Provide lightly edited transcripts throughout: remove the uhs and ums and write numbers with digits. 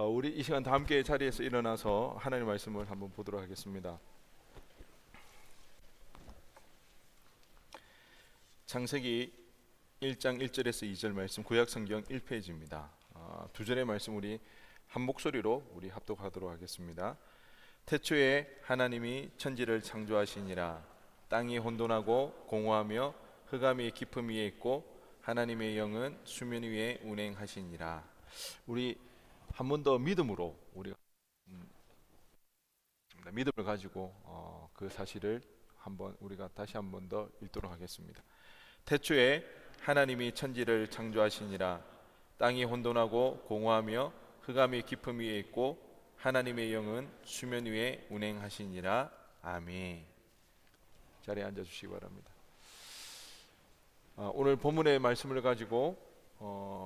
우리 이 시간 다 함께 자리에서 일어나서 하나님의 말씀을 한번 보도록 하겠습니다. 창세기 1장 1절에서 2절 말씀, 구약성경 1페이지입니다. 두 절의 말씀 우리 한 목소리로 우리 합독하도록 하겠습니다. 태초에 하나님이 천지를 창조하시니라. 땅이 혼돈하고 공허하며 흑암이 깊음 위에 있고 하나님의 영은 수면 위에 운행하시니라. 우리 한 번 더 믿음으로 우리가 믿음을 가지고 그 사실을 한번 우리가 다시 한 번 더 읽도록 하겠습니다. 태초에 하나님이 천지를 창조하시니라. 땅이 혼돈하고 공허하며 흑암이 깊음 위에 있고 하나님의 영은 수면 위에 운행하시니라. 아멘. 자리에 앉아 주시기 바랍니다. 오늘 본문의 말씀을 가지고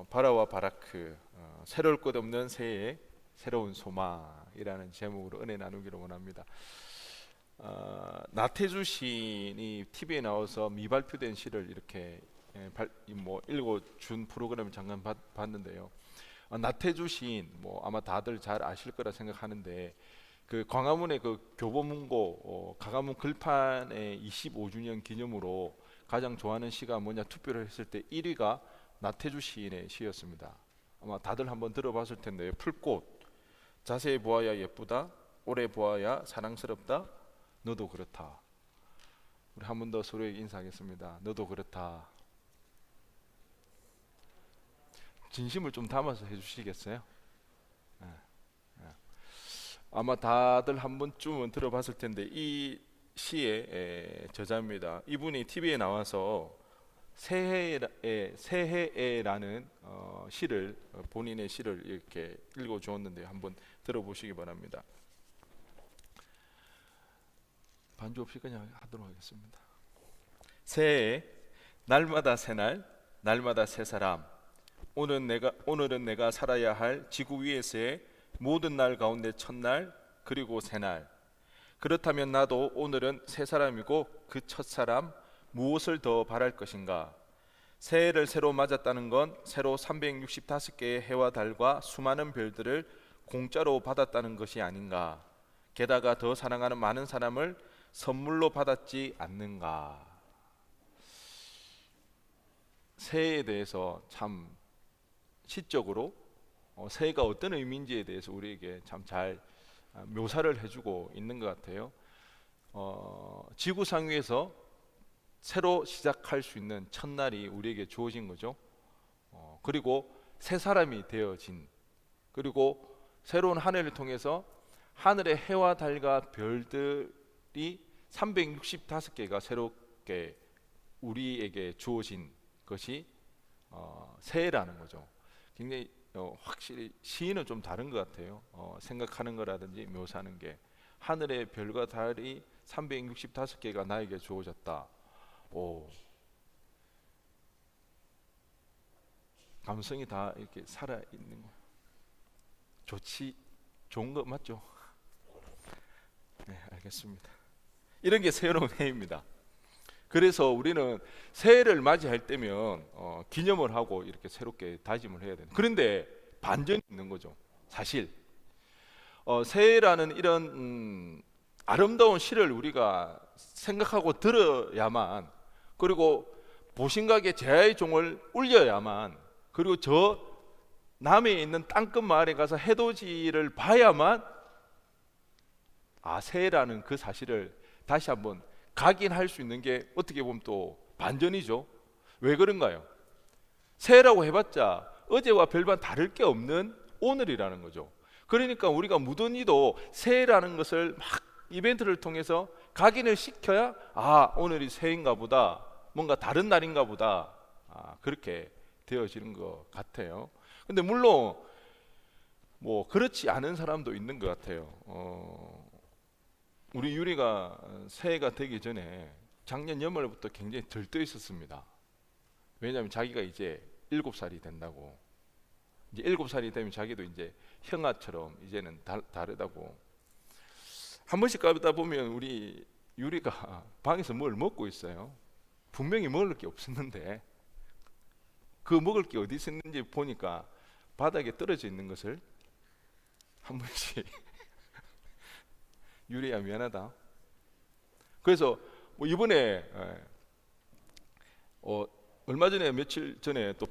바라와 바라크, 새로울 것 없는 새해 새로운 소망이라는 제목으로 은혜 나누기를 원합니다. 나태주 시인이 TV에 나와서 미발표된 시를 이렇게 읽어준 프로그램을 잠깐 봤는데요. 나태주 시인 아마 다들 잘 아실 거라 생각하는데 그 광화문의 그 교보문고 가가문 글판의 25주년 기념으로 가장 좋아하는 시가 뭐냐 투표를 했을 때 1위가 나태주 시인의 시였습니다. 아마 다들 한번 들어봤을 텐데요. 풀꽃, 자세히 보아야 예쁘다, 오래 보아야 사랑스럽다, 너도 그렇다. 우리 한 번 더 서로에게 인사하겠습니다. 너도 그렇다. 진심을 좀 담아서 해주시겠어요? 네. 아마 다들 한 번쯤은 들어봤을 텐데 이 시의 저자입니다. 이분이 TV에 나와서 새해에라는 시를 본인의 시를 이렇게 읽어주었는데 한번 들어보시기 바랍니다. 반주 없이 그냥 하도록 하겠습니다. 새해, 날마다 새날, 날마다 새 사람. 오늘은 내가 살아야 할 지구 위에서의 모든 날 가운데 첫날, 그리고 새날. 그렇다면 나도 오늘은 새 사람이고 그 첫사람, 무엇을 더 바랄 것인가? 새해를 새로 맞았다는 건 새로 365개의 해와 달과 수많은 별들을 공짜로 받았다는 것이 아닌가? 게다가 더 사랑하는 많은 사람을 선물로 받았지 않는가? 새해에 대해서 참 시적으로 새해가 어떤 의미인지에 대해서 우리에게 참 잘 묘사를 해주고 있는 것 같아요. 지구상 위에서 새로 시작할 수 있는 첫날이 우리에게 주어진 거죠. 그리고 새 사람이 되어진, 그리고 새로운 한 해를 통해서 하늘의 해와 달과 별들이 365개가 새롭게 우리에게 주어진 것이 새해라는 거죠. 굉장히 확실히 시인은 좀 다른 것 같아요. 생각하는 거라든지 묘사하는 게 하늘의 별과 달이 365개가 나에게 주어졌다. 오, 감성이 다 이렇게 살아 있는 거 좋은 거 맞죠? 네, 알겠습니다. 이런 게 새로운 해입니다. 그래서 우리는 새해를 맞이할 때면 기념을 하고 이렇게 새롭게 다짐을 해야 돼요. 그런데 반전이 있는 거죠. 사실 새해라는 이런 아름다운 시를 우리가 생각하고 들어야만, 그리고 보신각에 제야의 종을 울려야만, 그리고 저 남해에 있는 땅끝 마을에 가서 해돋이를 봐야만 새해라는 그 사실을 다시 한번 각인할 수 있는 게 어떻게 보면 또 반전이죠. 왜 그런가요? 새해라고 해봤자 어제와 별반 다를 게 없는 오늘이라는 거죠. 그러니까 우리가 무던히도 새해라는 것을 막 이벤트를 통해서 각인을 시켜야 오늘이 새해인가 보다, 뭔가 다른 날인가 보다, 그렇게 되어지는 것 같아요. 근데 물론 그렇지 않은 사람도 있는 것 같아요. 우리 유리가 새해가 되기 전에 작년 연말부터 굉장히 들떠 있었습니다. 왜냐하면 자기가 이제 7살이 된다고. 이제 7살이 되면 자기도 이제 형아처럼 이제는 다르다고. 한 번씩 가다 보면 우리 유리가 방에서 뭘 먹고 있어요. 분명히 먹을 게 없었는데 그 먹을 게 어디 있었는지 보니까 바닥에 떨어져 있는 것을 한 번씩 유리야 미안하다. 그래서 뭐 이번에 얼마 전에 며칠 전에 또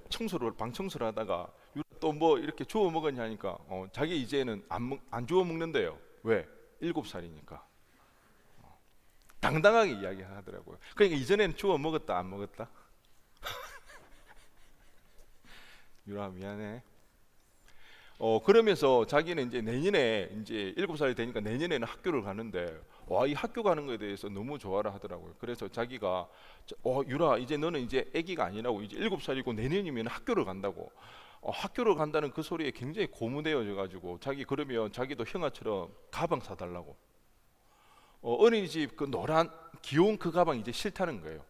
방 청소를 하다가 또 뭐 이렇게 주워 먹었냐 하니까 자기 이제는 안 주워 먹는데요. 왜? 7살이니까. 당당하게 이야기하더라고요. 그러니까 이전에는 주워 먹었다 안 먹었다? 유라 미안해. 그러면서 자기는 이제 내년에 이제 7살이 되니까 내년에는 학교를 가는데 와, 이 학교 가는 거에 대해서 너무 좋아라 하더라고요. 그래서 자기가 유라 이제 너는 이제 아기가 아니라고 이제 7살이고 내년이면 학교를 간다고. 학교를 간다는 그 소리에 굉장히 고무되어져 가지고 자기 그러면 자기도 형아처럼 가방 사달라고. 어린이집 그 노란 귀여운 그 가방 이제 싫다는 거예요.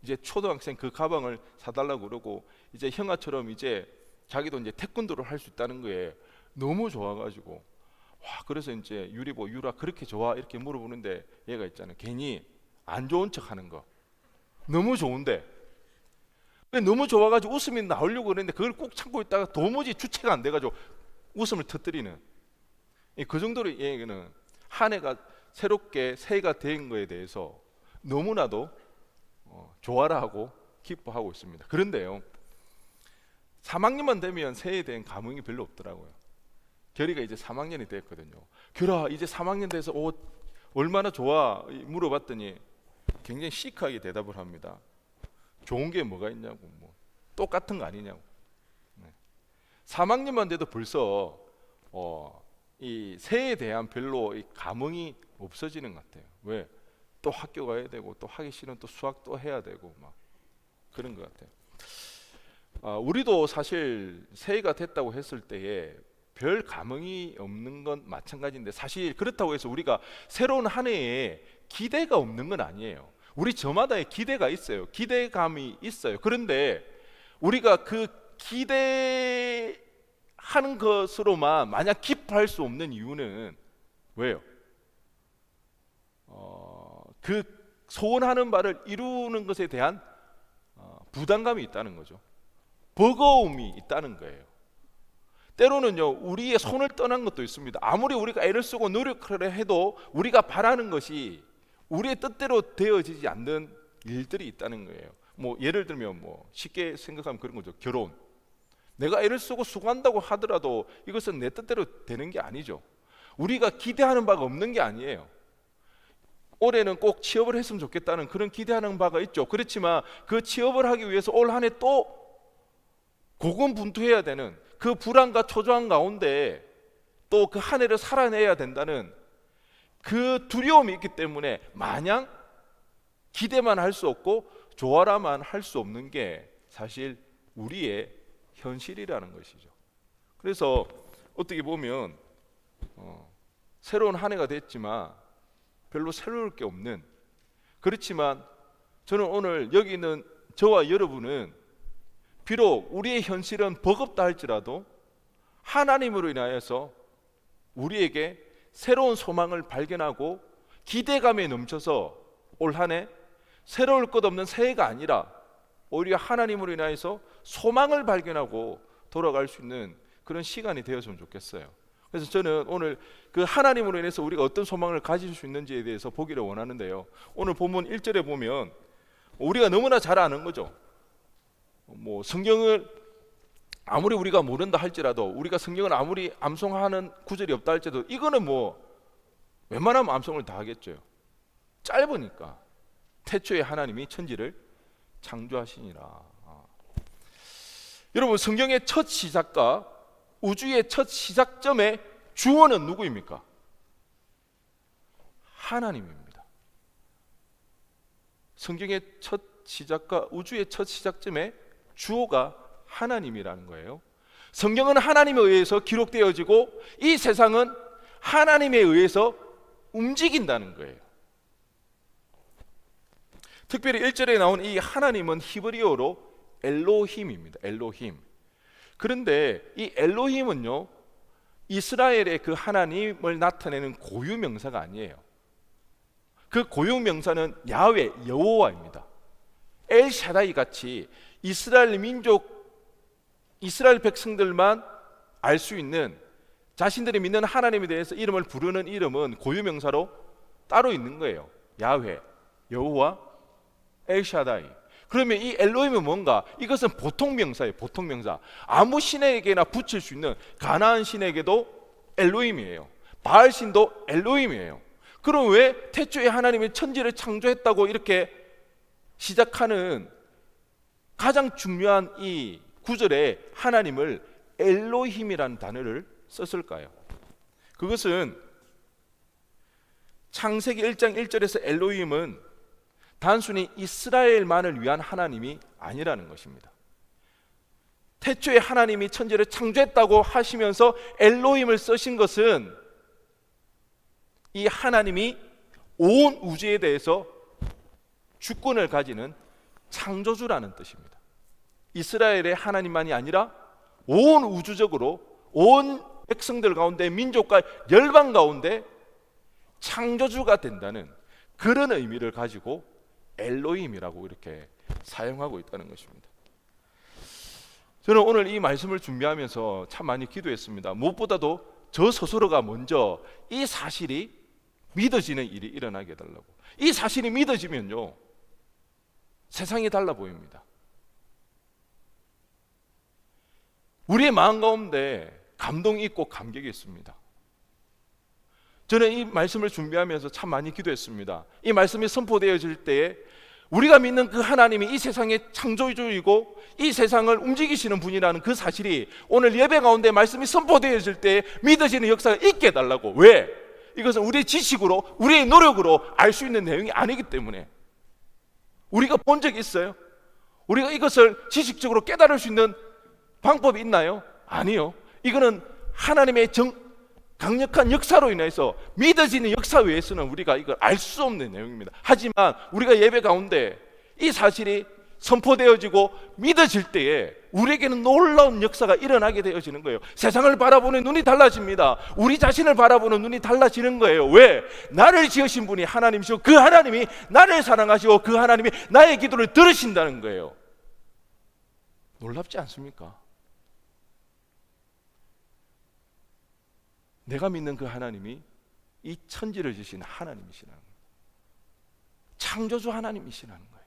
이제 초등학생 그 가방을 사달라고 그러고 이제 형아처럼 이제 자기도 이제 태권도를 할 수 있다는 거에 너무 좋아가지고 와, 그래서 이제 유라 그렇게 좋아 이렇게 물어보는데 얘가 있잖아요. 괜히 안 좋은 척 하는 거. 너무 좋은데 너무 좋아가지고 웃음이 나오려고 그랬는데 그걸 꼭 참고 있다가 도무지 주체가 안 돼가지고 웃음을 터뜨리는 그 정도로 얘는 한 해가 새롭게 새해가 된 거에 대해서 너무나도 좋아라 하고 기뻐하고 있습니다. 그런데요 3학년만 되면 새해에 대한 감흥이 별로 없더라고요. 결이가 이제 3학년이 됐거든요. 결아 이제 3학년 돼서 얼마나 좋아 물어봤더니 굉장히 시크하게 대답을 합니다. 좋은 게 뭐가 있냐고, 뭐 똑같은 거 아니냐고. 3학년만 돼도 벌써 이 새해에 대한 별로 이 감흥이 없어지는 것 같아요. 왜? 또 학교 가야 되고 또 하기 싫은 또 수학 또 해야 되고 막 그런 것 같아요. 우리도 사실 새해가 됐다고 했을 때에 별 감흥이 없는 건 마찬가지인데 사실 그렇다고 해서 우리가 새로운 한 해에 기대가 없는 건 아니에요. 우리 저마다의 기대가 있어요. 기대감이 있어요. 그런데 우리가 그 기대하는 것으로만 마냥 기뻐할 수 없는 이유는 왜요? 그 소원하는 바를 이루는 것에 대한 부담감이 있다는 거죠. 버거움이 있다는 거예요. 때로는요 우리의 손을 떠난 것도 있습니다. 아무리 우리가 애를 쓰고 노력을 해도 우리가 바라는 것이 우리의 뜻대로 되어지지 않는 일들이 있다는 거예요. 뭐 예를 들면 뭐 쉽게 생각하면 그런 거죠. 결혼. 내가 애를 쓰고 수고한다고 하더라도 이것은 내 뜻대로 되는 게 아니죠. 우리가 기대하는 바가 없는 게 아니에요. 올해는 꼭 취업을 했으면 좋겠다는 그런 기대하는 바가 있죠. 그렇지만 그 취업을 하기 위해서 올 한 해 또 고군분투해야 되는 그 불안과 초조한 가운데 또 그 한 해를 살아내야 된다는 그 두려움이 있기 때문에 마냥 기대만 할 수 없고 좋아라만 할 수 없는 게 사실 우리의 현실이라는 것이죠. 그래서 어떻게 보면 새로운 한 해가 됐지만 별로 새로울 게 없는, 그렇지만 저는 오늘 여기 있는 저와 여러분은 비록 우리의 현실은 버겁다 할지라도 하나님으로 인하여서 우리에게 새로운 소망을 발견하고 기대감에 넘쳐서 올 한 해 새로울 것 없는 새해가 아니라 오히려 하나님으로 인하여서 소망을 발견하고 돌아갈 수 있는 그런 시간이 되었으면 좋겠어요. 그래서 저는 오늘 그 하나님으로 인해서 우리가 어떤 소망을 가질 수 있는지에 대해서 보기를 원하는데요. 오늘 본문 1절에 보면 우리가 너무나 잘 아는 거죠. 뭐 성경을 아무리 우리가 모른다 할지라도, 우리가 성경을 아무리 암송하는 구절이 없다 할지라도 이거는 뭐 웬만하면 암송을 다 하겠죠. 짧으니까. 태초에 하나님이 천지를 창조하시니라. 여러분, 성경의 첫 시작과 우주의 첫 시작점의 주어는 누구입니까? 하나님입니다. 성경의 첫 시작과 우주의 첫 시작점의 주어가 하나님이라는 거예요. 성경은 하나님에 의해서 기록되어지고 이 세상은 하나님에 의해서 움직인다는 거예요. 특별히 1절에 나온 이 하나님은 히브리어로 엘로힘입니다. 엘로힘. 그런데 이 엘로힘은요, 이스라엘의 그 하나님을 나타내는 고유명사가 아니에요. 그 고유명사는 야훼, 여호와입니다. 엘샤다이 같이 이스라엘 민족, 이스라엘 백성들만 알 수 있는 자신들이 믿는 하나님에 대해서 이름을 부르는 이름은 고유명사로 따로 있는 거예요. 야훼, 여호와, 엘샤다이. 그러면 이 엘로힘은 뭔가? 이것은 보통명사예요. 보통명사. 아무 신에게나 붙일 수 있는, 가나안 신에게도 엘로힘이에요. 바알신도 엘로힘이에요. 그럼 왜 태초에 하나님이 천지를 창조했다고 이렇게 시작하는 가장 중요한 이 구절에 하나님을 엘로힘이라는 단어를 썼을까요? 그것은 창세기 1장 1절에서 엘로힘은 단순히 이스라엘만을 위한 하나님이 아니라는 것입니다. 태초에 하나님이 천지를 창조했다고 하시면서 엘로힘을 쓰신 것은 이 하나님이 온 우주에 대해서 주권을 가지는 창조주라는 뜻입니다. 이스라엘의 하나님만이 아니라 온 우주적으로 온 백성들 가운데, 민족과 열방 가운데 창조주가 된다는 그런 의미를 가지고 엘로힘이라고 이렇게 사용하고 있다는 것입니다. 저는 오늘 이 말씀을 준비하면서 참 많이 기도했습니다. 무엇보다도 저 스스로가 먼저 이 사실이 믿어지는 일이 일어나게 해달라고. 이 사실이 믿어지면요, 세상이 달라 보입니다. 우리의 마음 가운데 감동이 있고 감격이 있습니다. 저는 이 말씀을 준비하면서 참 많이 기도했습니다. 이 말씀이 선포되어질 때에 우리가 믿는 그 하나님이 이 세상의 창조주이고 이 세상을 움직이시는 분이라는 그 사실이 오늘 예배 가운데 말씀이 선포되어질 때 믿어지는 역사가 있게 해달라고. 왜? 이것은 우리의 지식으로, 우리의 노력으로 알 수 있는 내용이 아니기 때문에. 우리가 본 적이 있어요? 우리가 이것을 지식적으로 깨달을 수 있는 방법이 있나요? 아니요. 이거는 하나님의 강력한 역사로 인해서 믿어지는 역사 외에서는 우리가 이걸 알 수 없는 내용입니다. 하지만 우리가 예배 가운데 이 사실이 선포되어지고 믿어질 때에 우리에게는 놀라운 역사가 일어나게 되어지는 거예요. 세상을 바라보는 눈이 달라집니다. 우리 자신을 바라보는 눈이 달라지는 거예요. 왜? 나를 지으신 분이 하나님이시고 그 하나님이 나를 사랑하시고 그 하나님이 나의 기도를 들으신다는 거예요. 놀랍지 않습니까? 내가 믿는 그 하나님이 이 천지를 지신 하나님이시라는 거예요. 창조주 하나님이시라는 거예요.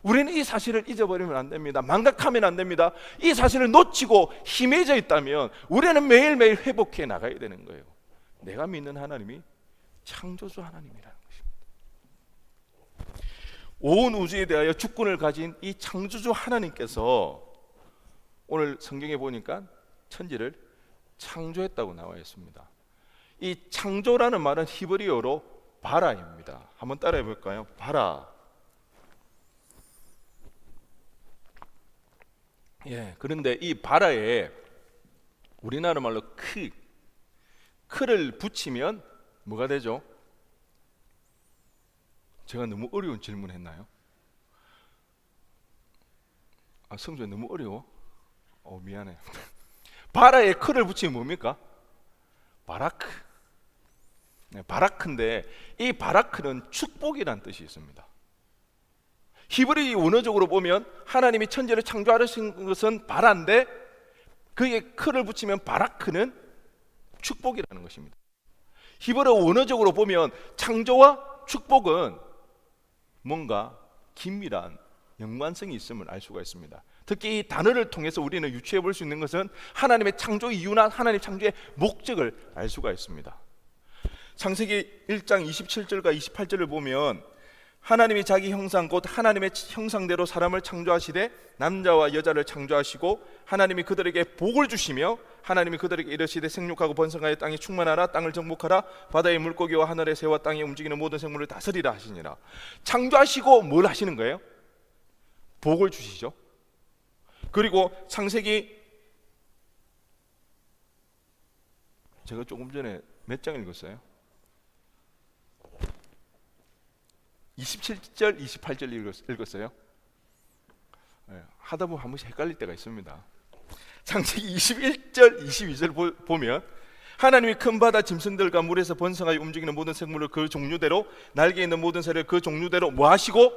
우리는 이 사실을 잊어버리면 안 됩니다. 망각하면 안 됩니다. 이 사실을 놓치고 희미해져 있다면 우리는 매일매일 회복해 나가야 되는 거예요. 내가 믿는 하나님이 창조주 하나님이라는 것입니다. 온 우주에 대하여 주권을 가진 이 창조주 하나님께서 오늘 성경에 보니까 천지를 창조했다고 나와 있습니다. 이 창조라는 말은 히브리어로 바라입니다. 한번 따라해 볼까요? 바라. 예, 그런데 이 바라에 우리나라 말로 크를 붙이면 뭐가 되죠? 제가 너무 어려운 질문 했나요? 성주야 너무 어려워? 미안해. 바라에 크를 붙이면 뭡니까? 바라크. 네, 바라크인데 이 바라크는 축복이라는 뜻이 있습니다. 히브리 원어적으로 보면 하나님이 천지를 창조하신 것은 바라인데 그에 크를 붙이면 바라크는 축복이라는 것입니다. 히브리 원어적으로 보면 창조와 축복은 뭔가 긴밀한 연관성이 있음을 알 수가 있습니다. 특히 이 단어를 통해서 우리는 유추해 볼 수 있는 것은 하나님의 창조 이유나 하나님 창조의 목적을 알 수가 있습니다. 창세기 1장 27절과 28절을 보면 하나님이 자기 형상 곧 하나님의 형상대로 사람을 창조하시되 남자와 여자를 창조하시고 하나님이 그들에게 복을 주시며 하나님이 그들에게 이르시되 생육하고 번성하여 땅에 충만하라 땅을 정복하라 바다의 물고기와 하늘의 새와 땅에 움직이는 모든 생물을 다스리라 하시니라. 창조하시고 뭘 하시는 거예요? 복을 주시죠. 그리고 창세기 제가 조금 전에 몇 장 읽었어요? 27절, 28절 읽었어요? 네, 하다 보면 한 번씩 헷갈릴 때가 있습니다. 창세기 21절, 22절 보면 하나님이 큰 바다 짐승들과 물에서 번성하여 움직이는 모든 생물을 그 종류대로 날개 있는 모든 새를 그 종류대로 뭐 하시고?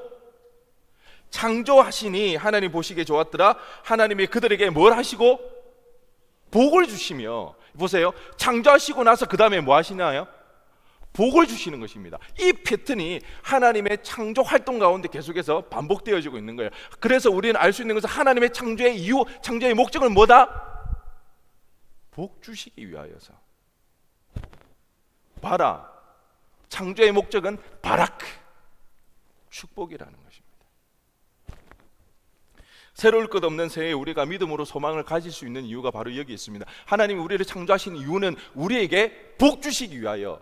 창조하시니 하나님 보시기에 좋았더라. 하나님이 그들에게 뭘 하시고? 복을 주시며, 보세요, 창조하시고 나서 그 다음에 뭐 하시나요? 복을 주시는 것입니다. 이 패턴이 하나님의 창조 활동 가운데 계속해서 반복되어지고 있는 거예요. 그래서 우리는 알 수 있는 것은 하나님의 창조의 이유, 창조의 목적은 뭐다? 복 주시기 위하여서. 바라, 창조의 목적은 바라크, 축복이라는 것입니다. 새로울 것 없는 새해에 우리가 믿음으로 소망을 가질 수 있는 이유가 바로 여기 있습니다. 하나님이 우리를 창조하신 이유는 우리에게 복 주시기 위하여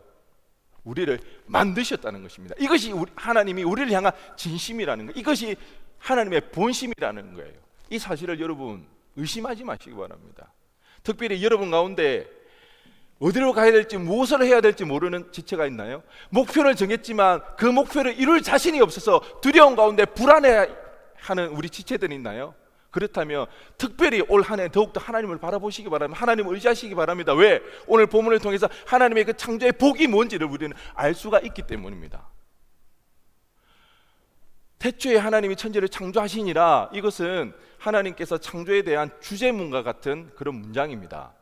우리를 만드셨다는 것입니다. 이것이 하나님이 우리를 향한 진심이라는 거예요. 이것이 하나님의 본심이라는 거예요. 이 사실을 여러분 의심하지 마시기 바랍니다. 특별히 여러분 가운데 어디로 가야 될지, 무엇을 해야 될지 모르는 지체가 있나요? 목표를 정했지만 그 목표를 이룰 자신이 없어서 두려움 가운데 불안해하는 우리 지체들이 있나요? 그렇다면 특별히 올 한 해 더욱더 하나님을 바라보시기 바랍니다. 하나님을 의지하시기 바랍니다. 왜? 오늘 본문을 통해서 하나님의 그 창조의 복이 뭔지를 우리는 알 수가 있기 때문입니다. 태초에 하나님이 천지를 창조하시니라, 이것은 하나님께서 창조에 대한 주제문과 같은 그런 문장입니다.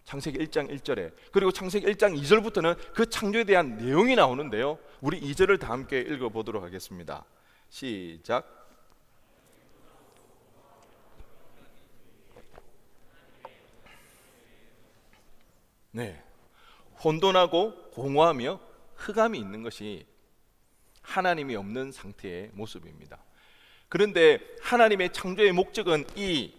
창세기 1장 1절에, 그리고 창세기 1장 2절부터는 그 창조에 대한 내용이 나오는데요, 우리 2절을 다 함께 읽어보도록 하겠습니다. 시작. 네, 혼돈하고 공허하며 흑암이 있는 것이 하나님이 없는 상태의 모습입니다. 그런데 하나님의 창조의 목적은 이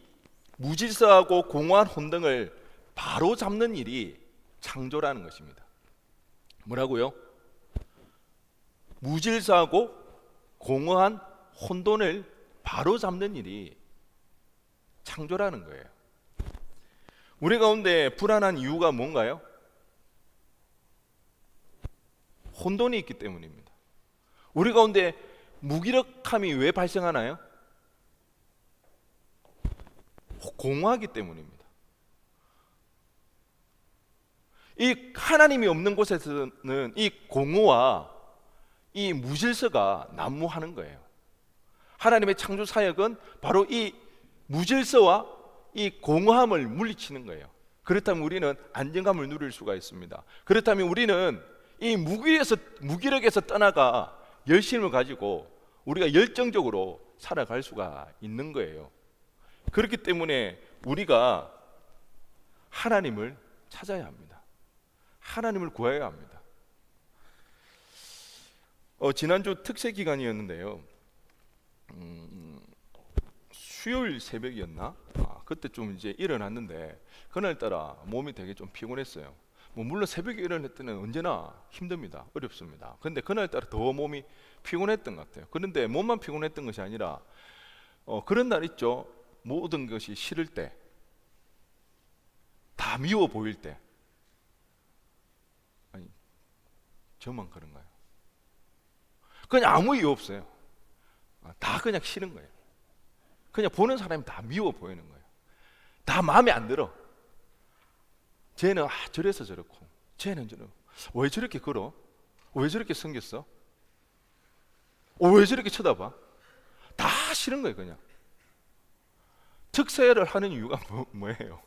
무질서하고 공허한 혼돈을 바로 잡는 일이 창조라는 것입니다. 뭐라고요? 무질서하고 공허한 혼돈을 바로 잡는 일이 창조라는 거예요. 우리 가운데 불안한 이유가 뭔가요? 혼돈이 있기 때문입니다. 우리 가운데 무기력함이 왜 발생하나요? 공허하기 때문입니다. 이 하나님이 없는 곳에서는 이 공허와 이 무질서가 난무하는 거예요. 하나님의 창조 사역은 바로 이 무질서와 이 공허함을 물리치는 거예요. 그렇다면 우리는 안정감을 누릴 수가 있습니다. 그렇다면 우리는 이 무기력에서 떠나가 열심을 가지고 우리가 열정적으로 살아갈 수가 있는 거예요. 그렇기 때문에 우리가 하나님을 찾아야 합니다. 하나님을 구해야 합니다. 지난주 특세 기간이었는데요, 수요일 새벽이었나? 그때 좀 이제 일어났는데 그날따라 몸이 되게 좀 피곤했어요. 물론 새벽에 일어날 때는 언제나 힘듭니다. 어렵습니다. 근데 그날따라 더 몸이 피곤했던 것 같아요. 그런데 몸만 피곤했던 것이 아니라 그런 날 있죠. 모든 것이 싫을 때, 다 미워 보일 때. 아니, 저만 그런가요? 그냥 아무 이유 없어요. 다 그냥 싫은 거예요. 그냥 보는 사람이 다 미워 보이는 거예요. 다 마음에 안 들어. 쟤는 저래서 저렇고, 쟤는 저렇고, 왜 저렇게 걸어? 왜 저렇게 생겼어? 왜 저렇게 쳐다봐? 다 싫은 거예요. 그냥 특세를 하는 이유가 뭐예요?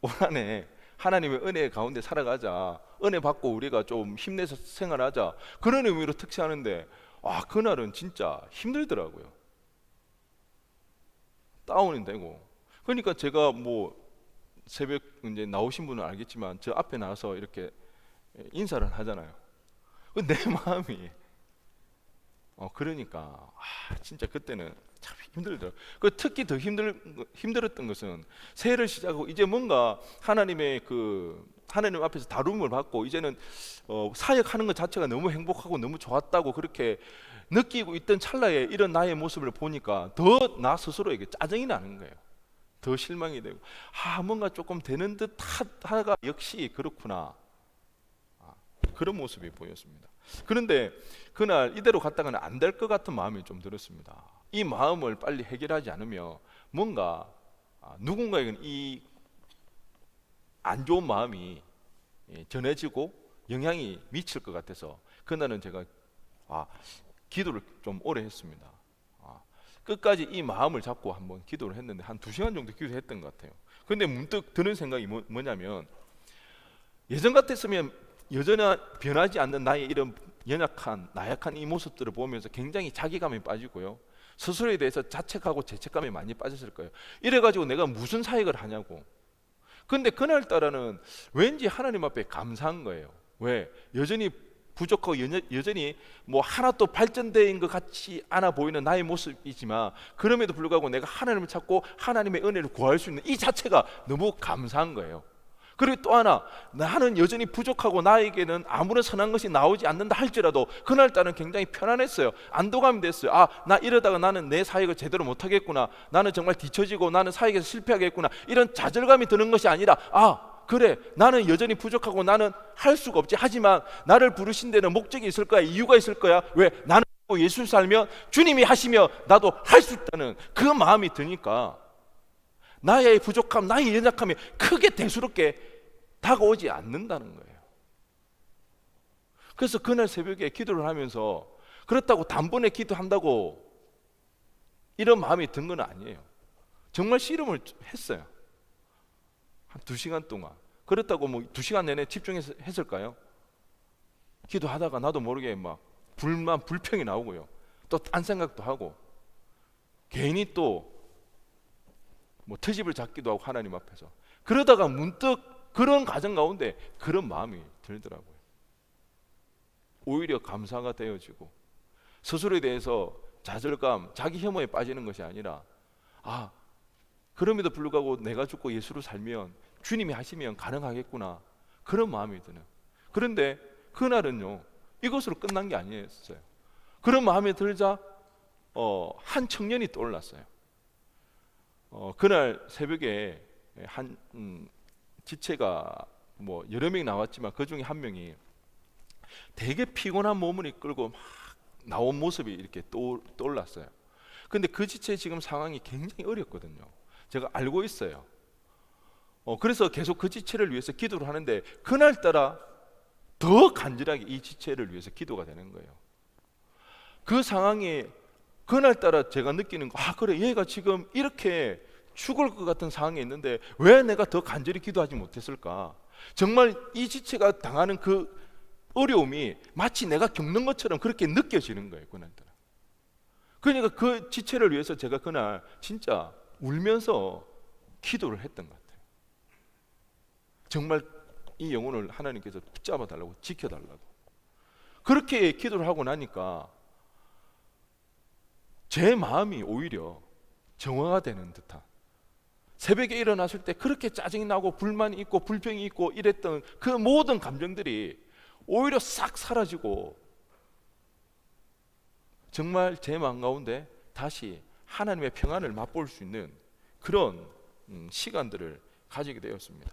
올 한 해 하나님의 은혜 가운데 살아가자, 은혜 받고 우리가 좀 힘내서 생활하자, 그런 의미로 특세하는데 그날은 진짜 힘들더라고요. 다운이 되고. 그러니까 제가 새벽 이제 나오신 분은 알겠지만 저 앞에 나와서 이렇게 인사를 하잖아요. 내 마음이 그러니까 진짜 그때는 참 힘들더라고요. 특히 더 힘들었던 것은 새해를 시작하고 이제 뭔가 하나님 앞에서 다룸을 받고 이제는 사역하는 것 자체가 너무 행복하고 너무 좋았다고 그렇게 느끼고 있던 찰나에 이런 나의 모습을 보니까 더 나 스스로에게 짜증이 나는 거예요. 더 실망이 되고 뭔가 조금 되는 듯 하다가 역시 그렇구나, 그런 모습이 보였습니다. 그런데 그날 이대로 갔다가는 안 될 것 같은 마음이 좀 들었습니다. 이 마음을 빨리 해결하지 않으면 뭔가 누군가에게는 이 안 좋은 마음이 전해지고 영향이 미칠 것 같아서 그날은 제가 기도를 좀 오래 했습니다. 끝까지 이 마음을 잡고 한번 기도를 했는데 한 2시간 정도 기도했던 것 같아요. 근데 문득 드는 생각이 뭐냐면, 예전 같았으면 여전히 변하지 않는 나의 이런 연약한 나약한 이 모습들을 보면서 굉장히 자기감에 빠지고요, 스스로에 대해서 자책하고 죄책감에 많이 빠졌을 거예요. 이래가지고 내가 무슨 사역을 하냐고. 근데 그날따라는 왠지 하나님 앞에 감사한 거예요. 왜? 여전히 부족하고 여전히 뭐 하나도 발전된 것 같지 않아 보이는 나의 모습이지만, 그럼에도 불구하고 내가 하나님을 찾고 하나님의 은혜를 구할 수 있는 이 자체가 너무 감사한 거예요. 그리고 또 하나, 나는 여전히 부족하고 나에게는 아무런 선한 것이 나오지 않는다 할지라도 그날따라는 굉장히 편안했어요. 안도감이 됐어요. 아, 나 이러다가 나는 내 사역을 제대로 못하겠구나, 나는 정말 뒤처지고 나는 사역에서 실패하겠구나, 이런 좌절감이 드는 것이 아니라, 아 그래, 나는 여전히 부족하고 나는 할 수가 없지. 하지만 나를 부르신 데는 목적이 있을 거야, 이유가 있을 거야. 왜? 나는 예수를 살면 주님이 하시며 나도 할 수 있다는 그 마음이 드니까 나의 부족함, 나의 연약함이 크게 대수롭게 다가오지 않는다는 거예요. 그래서 그날 새벽에 기도를 하면서, 그렇다고 단번에 기도한다고 이런 마음이 든 건 아니에요. 정말 씨름을 했어요. 한 2시간 동안. 그렇다고 뭐 2시간 내내 집중해서 했을까요? 기도하다가 나도 모르게 막 불평이 나오고요, 또 딴 생각도 하고, 괜히 또 뭐 트집을 잡기도 하고 하나님 앞에서. 그러다가 문득 그런 가정 가운데 그런 마음이 들더라고요. 오히려 감사가 되어지고, 스스로에 대해서 좌절감, 자기 혐오에 빠지는 것이 아니라, 아 그럼에도 불구하고 내가 죽고 예수로 살면 주님이 하시면 가능하겠구나, 그런 마음이 드는. 그런데 그날은요, 이것으로 끝난 게 아니었어요. 그런 마음이 들자 한 청년이 떠올랐어요. 그날 새벽에 한 지체가 뭐 여러 명이 나왔지만 그 중에 한 명이 되게 피곤한 몸을 이끌고 막 나온 모습이 이렇게 떠올랐어요. 근데 그 지체의 지금 상황이 굉장히 어렵거든요. 제가 알고 있어요. 그래서 계속 그 지체를 위해서 기도를 하는데, 그날따라 더 간절하게 이 지체를 위해서 기도가 되는 거예요. 그 상황이 그날따라 제가 느끼는 거, 아 그래, 얘가 지금 이렇게 죽을 것 같은 상황에 있는데 왜 내가 더 간절히 기도하지 못했을까? 정말 이 지체가 당하는 그 어려움이 마치 내가 겪는 것처럼 그렇게 느껴지는 거예요, 그날따라. 그러니까 그 지체를 위해서 제가 그날 진짜 울면서 기도를 했던 것 같아요. 정말 이 영혼을 하나님께서 붙잡아 달라고, 지켜 달라고. 그렇게 기도를 하고 나니까 제 마음이 오히려 정화가 되는 듯한, 새벽에 일어났을 때 그렇게 짜증이 나고 불만이 있고 불평이 있고 이랬던 그 모든 감정들이 오히려 싹 사라지고, 정말 제 마음 가운데 다시 하나님의 평안을 맛볼 수 있는 그런 시간들을 가지게 되었습니다.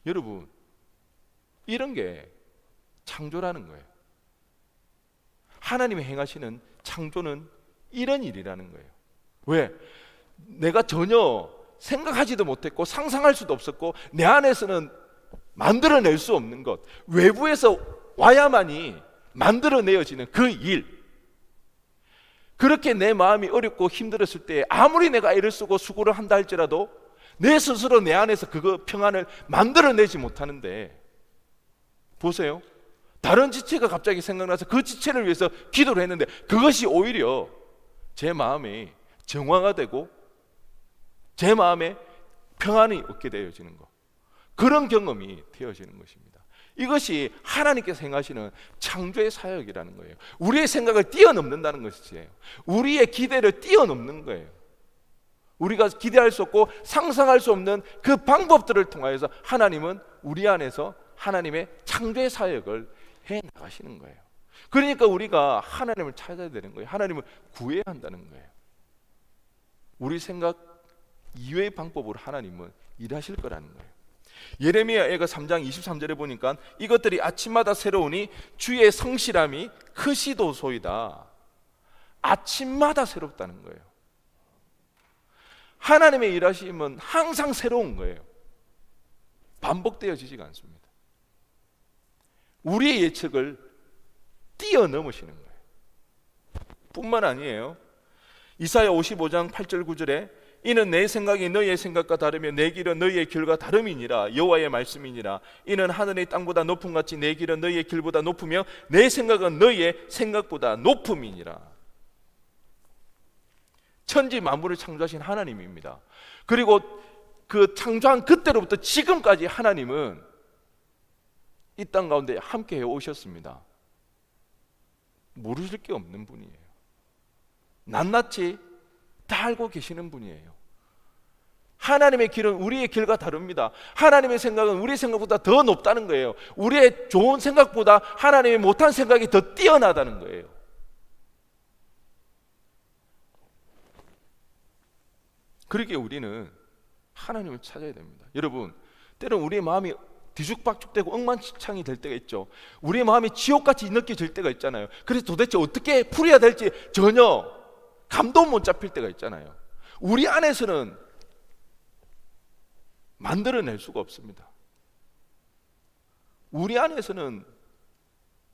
여러분, 이런 게 창조라는 거예요. 하나님이 행하시는 창조는 이런 일이라는 거예요. 왜? 내가 전혀 생각하지도 못했고 상상할 수도 없었고 내 안에서는 만들어낼 수 없는 것, 외부에서 와야만이 만들어내어지는 그 일, 그렇게 내 마음이 어렵고 힘들었을 때 아무리 내가 애를 쓰고 수고를 한다 할지라도 내 스스로 내 안에서 그거 평안을 만들어내지 못하는데, 보세요, 다른 지체가 갑자기 생각나서 그 지체를 위해서 기도를 했는데 그것이 오히려 제 마음이 정화가 되고 제 마음에 평안이 얻게 되어지는 것, 그런 경험이 되어지는 것입니다. 이것이 하나님께서 행하시는 창조의 사역이라는 거예요. 우리의 생각을 뛰어넘는다는 것이에요. 우리의 기대를 뛰어넘는 거예요. 우리가 기대할 수 없고 상상할 수 없는 그 방법들을 통하여서 하나님은 우리 안에서 하나님의 창조의 사역을 해 나가시는 거예요. 그러니까 우리가 하나님을 찾아야 되는 거예요. 하나님을 구해야 한다는 거예요. 우리 생각 이외의 방법으로 하나님은 일하실 거라는 거예요. 예레미야가 3장 23절에 보니까 이것들이 아침마다 새로우니 주의 성실함이 크시도소이다. 아침마다 새롭다는 거예요. 하나님의 일하심은 항상 새로운 거예요. 반복되어지지가 않습니다. 우리의 예측을 뛰어넘으시는 거예요. 뿐만 아니에요. 이사야 55장 8절 9절에 이는 내 생각이 너희의 생각과 다르며 내 길은 너희의 길과 다름이니라. 여호와의 말씀이니라. 이는 하늘의 땅보다 높음 같이 내 길은 너희의 길보다 높으며 내 생각은 너희의 생각보다 높음이니라. 천지 만물을 창조하신 하나님입니다. 그리고 그 창조한 그때로부터 지금까지 하나님은 이 땅 가운데 함께 해 오셨습니다. 모르실 게 없는 분이에요. 낱낱이 다 알고 계시는 분이에요. 하나님의 길은 우리의 길과 다릅니다. 하나님의 생각은 우리의 생각보다 더 높다는 거예요. 우리의 좋은 생각보다 하나님의 못한 생각이 더 뛰어나다는 거예요. 그러기에 우리는 하나님을 찾아야 됩니다. 여러분, 때로는 우리의 마음이 뒤죽박죽되고 엉망진창이 될 때가 있죠. 우리의 마음이 지옥같이 느껴질 때가 있잖아요. 그래서 도대체 어떻게 풀어야 될지 전혀 감도 못 잡힐 때가 있잖아요. 우리 안에서는 만들어낼 수가 없습니다. 우리 안에서는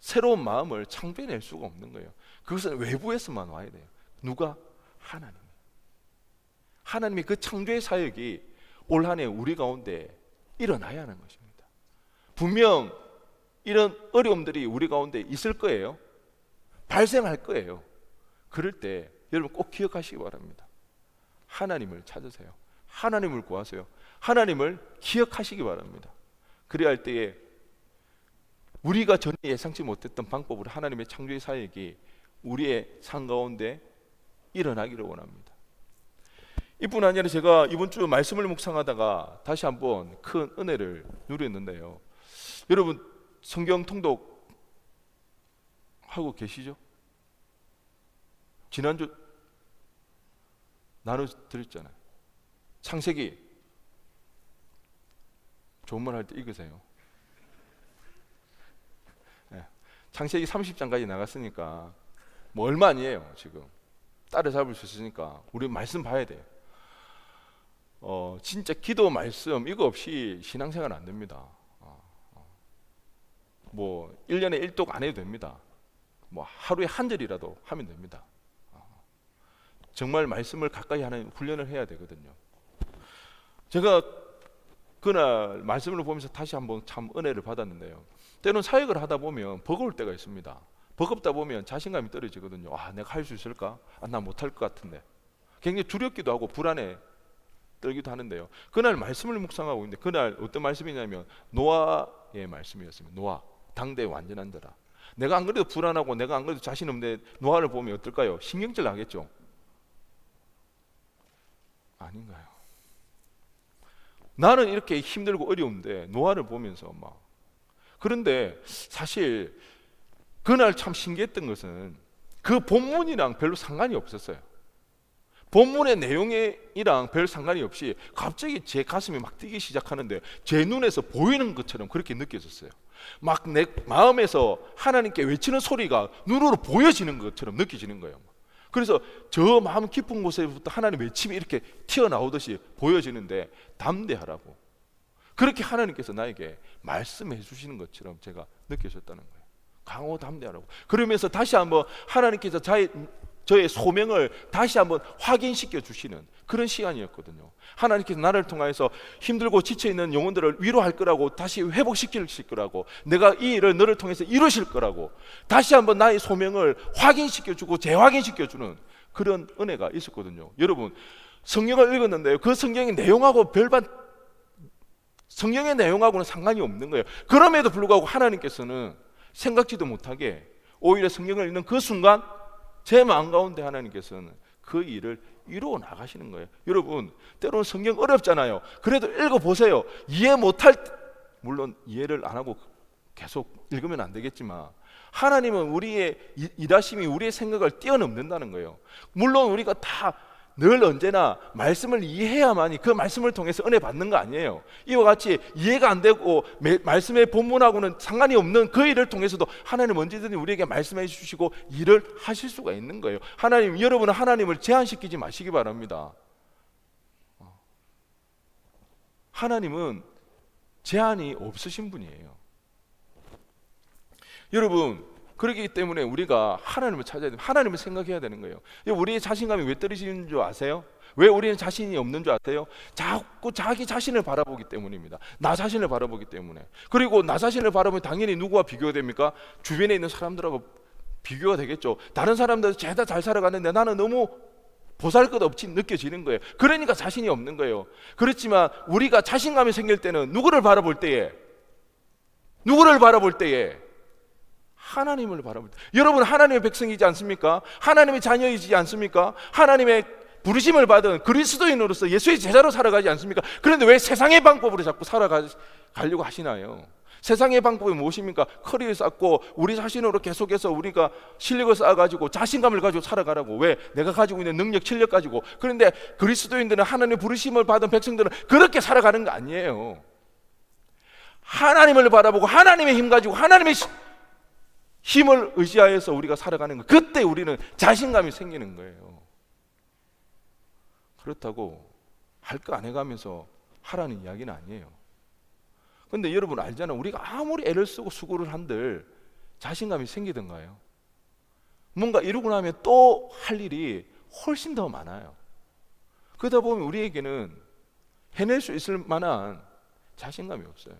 새로운 마음을 창조해낼 수가 없는 거예요. 그것은 외부에서만 와야 돼요. 누가? 하나님. 하나님의 그 창조의 사역이 올 한 해 우리 가운데 일어나야 하는 것입니다. 분명 이런 어려움들이 우리 가운데 있을 거예요. 발생할 거예요. 그럴 때 여러분 꼭 기억하시기 바랍니다. 하나님을 찾으세요. 하나님을 구하세요. 하나님을 기억하시기 바랍니다. 그래야 할 때에 우리가 전혀 예상치 못했던 방법으로 하나님의 창조의 사역이 우리의 삶 가운데 일어나기를 원합니다. 이뿐 아니라 제가 이번 주 말씀을 묵상하다가 다시 한번 큰 은혜를 누렸는데요. 여러분 성경 통독 하고 계시죠? 지난주 나눠드렸잖아요. 창세기 좋은 말 할 때 읽으세요. 네. 창세기 30장까지 나갔으니까 뭐 얼마 아니에요. 지금 따라잡을 수 있으니까 우리 말씀 봐야 돼요. 진짜 기도 말씀 이거 없이 신앙생활 안 됩니다. 뭐 1년에 1독 안 해도 됩니다. 뭐 하루에 한 절이라도 하면 됩니다. 정말 말씀을 가까이 하는 훈련을 해야 되거든요. 제가 그날 말씀을 보면서 다시 한번 참 은혜를 받았는데요. 때로는 사역을 하다 보면 버거울 때가 있습니다. 버겁다 보면 자신감이 떨어지거든요. 내가 할 수 있을까? 나 못할 것 같은데. 굉장히 두렵기도 하고 불안해 떨기도 하는데요. 그날 말씀을 묵상하고 있는데 그날 어떤 말씀이냐면 노아의 말씀이었습니다. 노아, 당대의 완전한 자라. 내가 안 그래도 불안하고 내가 안 그래도 자신 없는데 노아를 보면 어떨까요? 신경질 나겠죠? 아닌가요? 나는 이렇게 힘들고 어려운데 노아를 보면서 막 그런데 사실 그날 참 신기했던 것은 그 본문이랑 별로 상관이 없었어요. 본문의 내용이랑 별 상관이 없이 갑자기 제 가슴이 막 뛰기 시작하는데 제 눈에서 보이는 것처럼 그렇게 느껴졌어요. 막 내 마음에서 하나님께 외치는 소리가 눈으로 보여지는 것처럼 느껴지는 거예요. 그래서 저 마음 깊은 곳에부터 하나님 외침이 이렇게 튀어나오듯이 보여지는데 담대하라고 그렇게 하나님께서 나에게 말씀해 주시는 것처럼 제가 느껴졌다는 거예요. 강호 담대하라고. 그러면서 다시 한번 하나님께서 저의 소명을 다시 한번 확인시켜 주시는 그런 시간이었거든요. 하나님께서 나를 통하여서 힘들고 지쳐있는 영혼들을 위로할 거라고, 다시 회복시킬 거라고, 내가 이 일을 너를 통해서 이루실 거라고 다시 한번 나의 소명을 확인시켜주고 재확인시켜주는 그런 은혜가 있었거든요. 여러분 성경을 읽었는데요, 그 성경의 내용하고 별반 성경의 내용하고는 상관이 없는 거예요. 그럼에도 불구하고 하나님께서는 생각지도 못하게 오히려 성경을 읽는 그 순간 제 마음 가운데 하나님께서는 그 일을 이루어 나가시는 거예요. 여러분 때로는 성경 어렵잖아요. 그래도 읽어보세요. 이해 못할 물론 이해를 안 하고 계속 읽으면 안 되겠지만 하나님은 우리의 일하심이 우리의 생각을 뛰어넘는다는 거예요. 물론 우리가 다 늘 언제나 말씀을 이해해야만이 그 말씀을 통해서 은혜 받는 거 아니에요. 이와 같이 이해가 안 되고 말씀의 본문하고는 상관이 없는 그 일을 통해서도 하나님 언제든지 우리에게 말씀해 주시고 일을 하실 수가 있는 거예요. 하나님, 여러분은 하나님을 제한시키지 마시기 바랍니다. 하나님은 제한이 없으신 분이에요. 여러분 그렇기 때문에 우리가 하나님을 찾아야 돼요. 하나님을 생각해야 되는 거예요. 우리의 자신감이 왜 떨어지는 줄 아세요? 왜 우리는 자신이 없는 줄 아세요? 자꾸 자기 자신을 바라보기 때문입니다. 나 자신을 바라보기 때문에. 그리고 나 자신을 바라보면 당연히 누구와 비교가 됩니까? 주변에 있는 사람들하고 비교가 되겠죠. 다른 사람들은 죄다 잘 살아가는데 나는 너무 보잘것없이 느껴지는 거예요. 그러니까 자신이 없는 거예요. 그렇지만 우리가 자신감이 생길 때는 누구를 바라볼 때에 하나님을 바라볼 때. 여러분 하나님의 백성이지 않습니까? 하나님의 자녀이지 않습니까? 하나님의 부르심을 받은 그리스도인으로서 예수의 제자로 살아가지 않습니까? 그런데 왜 세상의 방법으로 자꾸 살아가려고 하시나요? 세상의 방법이 무엇입니까? 커리를 쌓고 우리 자신으로 계속해서 우리가 실력을 쌓아가지고 자신감을 가지고 살아가라고. 왜? 내가 가지고 있는 능력, 실력 가지고. 그런데 그리스도인들은 하나님의 부르심을 받은 백성들은 그렇게 살아가는 거 아니에요. 하나님을 바라보고 하나님의 힘 가지고 하나님의 힘을 의지하여서 우리가 살아가는 거. 그때 우리는 자신감이 생기는 거예요. 그렇다고 할 거 안 해가면서 하라는 이야기는 아니에요. 근데 여러분 알잖아요. 우리가 아무리 애를 쓰고 수고를 한들 자신감이 생기던가요? 뭔가 이루고 나면 또 할 일이 훨씬 더 많아요. 그러다 보면 우리에게는 해낼 수 있을 만한 자신감이 없어요.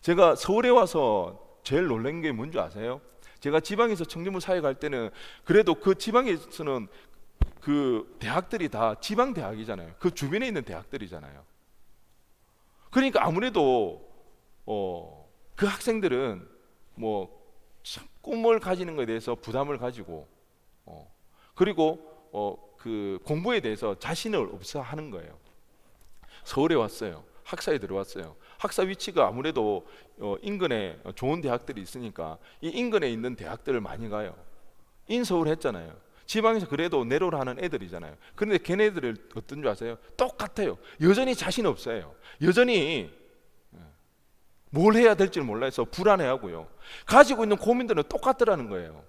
제가 서울에 와서 제일 놀란 게 뭔지 아세요? 제가 지방에서 청년부 사회 갈 때는 그래도 그 지방에서는 그 대학들이 다 지방 대학이잖아요. 그 주변에 있는 대학들이잖아요. 그러니까 아무래도 그 학생들은 뭐 꿈을 가지는 것에 대해서 부담을 가지고 그리고 그 공부에 대해서 자신을 없어 하는 거예요. 서울에 왔어요. 학사에 들어왔어요. 학사 위치가 아무래도 인근에 좋은 대학들이 있으니까 이 인근에 있는 대학들을 많이 가요. 인서울 했잖아요. 지방에서 그래도 내로라 하는 애들이잖아요. 그런데 걔네들은 어떤 줄 아세요? 똑같아요. 여전히 자신 없어요. 여전히 뭘 해야 될지 몰라서 불안해하고요. 가지고 있는 고민들은 똑같더라는 거예요.